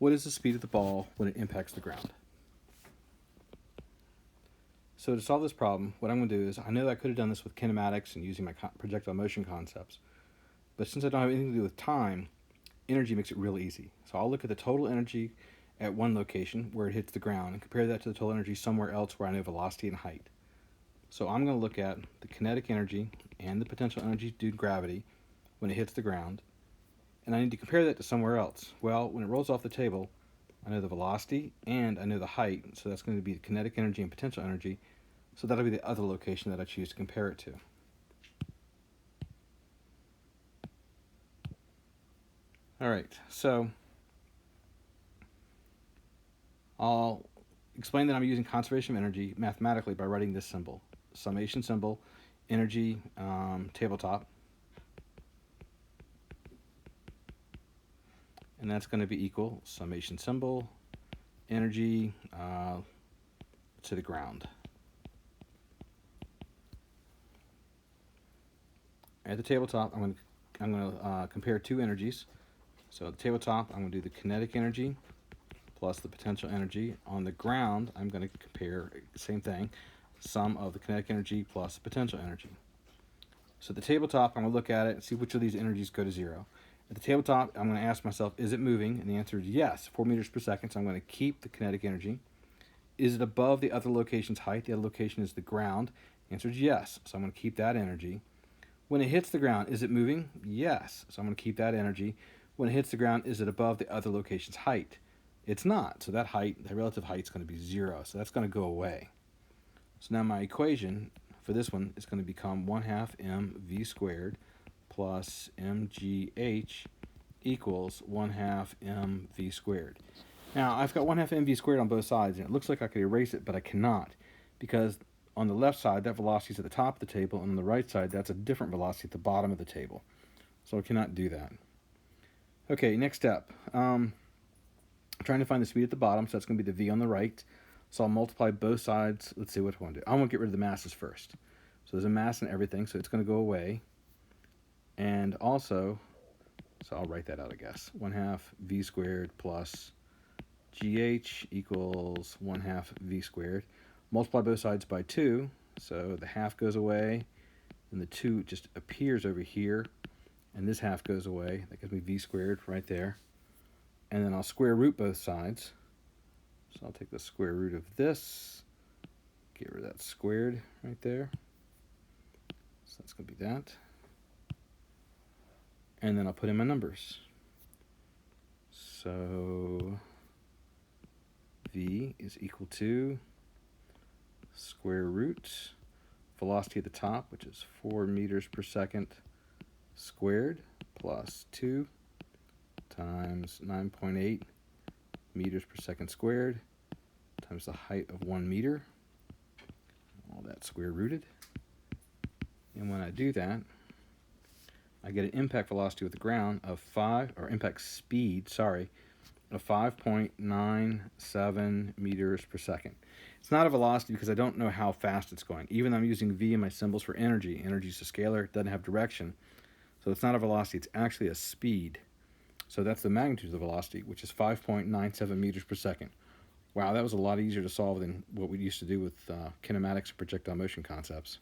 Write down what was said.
What is the speed of the ball when it impacts the ground? So to solve this problem, what I'm going to do is, I know I could have done this with kinematics and using my projectile motion concepts, but since I don't have anything to do with time, energy makes it really easy. So I'll look at the total energy at one location where it hits the ground and compare that to the total energy somewhere else where I know velocity and height. So I'm going to look at the kinetic energy and the potential energy due to gravity when it hits the ground, and I need to compare that to somewhere else. Well, when it rolls off the table, I know the velocity and I know the height, so that's going to be the kinetic energy and potential energy, so that'll be the other location that I choose to compare it to. Alright, so I'll explain that I'm using conservation of energy mathematically by writing this symbol. Summation symbol, energy, tabletop. And that's going to be equal summation symbol, energy to the ground. At the tabletop, I'm going to compare two energies. So at the tabletop, I'm going to do the kinetic energy plus the potential energy. On the ground, I'm going to compare the same thing, sum of the kinetic energy plus potential energy. So at the tabletop, I'm going to look at it and see which of these energies go to zero. At the tabletop, I'm going to ask myself, is it moving? And the answer is yes, 4 meters per second, so I'm going to keep the kinetic energy. Is it above the other location's height? The other location is the ground. The answer is yes, so I'm going to keep that energy. When it hits the ground, is it moving? Yes, so I'm going to keep that energy. When it hits the ground, is it above the other location's height? It's not, so that height, the relative height, is going to be 0, so that's going to go away. So now my equation for this one is going to become 1/2 mv squared plus mgh equals 1/2 mv squared. Now, I've got 1/2 mv squared on both sides, and it looks like I could erase it, but I cannot, because on the left side, that velocity is at the top of the table, and on the right side, that's a different velocity at the bottom of the table. So I cannot do that. Okay, next step. I'm trying to find the speed at the bottom, so that's going to be the v on the right. So I'll multiply both sides. Let's see what I want to do. I want to get rid of the masses first. So there's a mass in everything, so it's going to go away. And also, so I'll write that out, I guess. 1/2 v squared plus gh equals 1/2 v squared. Multiply both sides by 2, so the half goes away, and the 2 just appears over here, and this half goes away. That gives me v squared right there. And then I'll square root both sides. So I'll take the square root of this, get rid of that squared right there. So that's going to be that. And then I'll put in my numbers. So v is equal to square root velocity at the top, which is 4 meters per second squared, plus 2 times 9.8 meters per second squared times the height of 1 meter. All that square rooted. And when I do that, I get an impact velocity with the ground of impact speed, of 5.97 meters per second. It's not a velocity because I don't know how fast it's going. Even though I'm using v in my symbols for energy. Energy is a scalar, it doesn't have direction. So it's not a velocity, it's actually a speed. So that's the magnitude of the velocity, which is 5.97 meters per second. Wow, that was a lot easier to solve than what we used to do with kinematics and projectile motion concepts.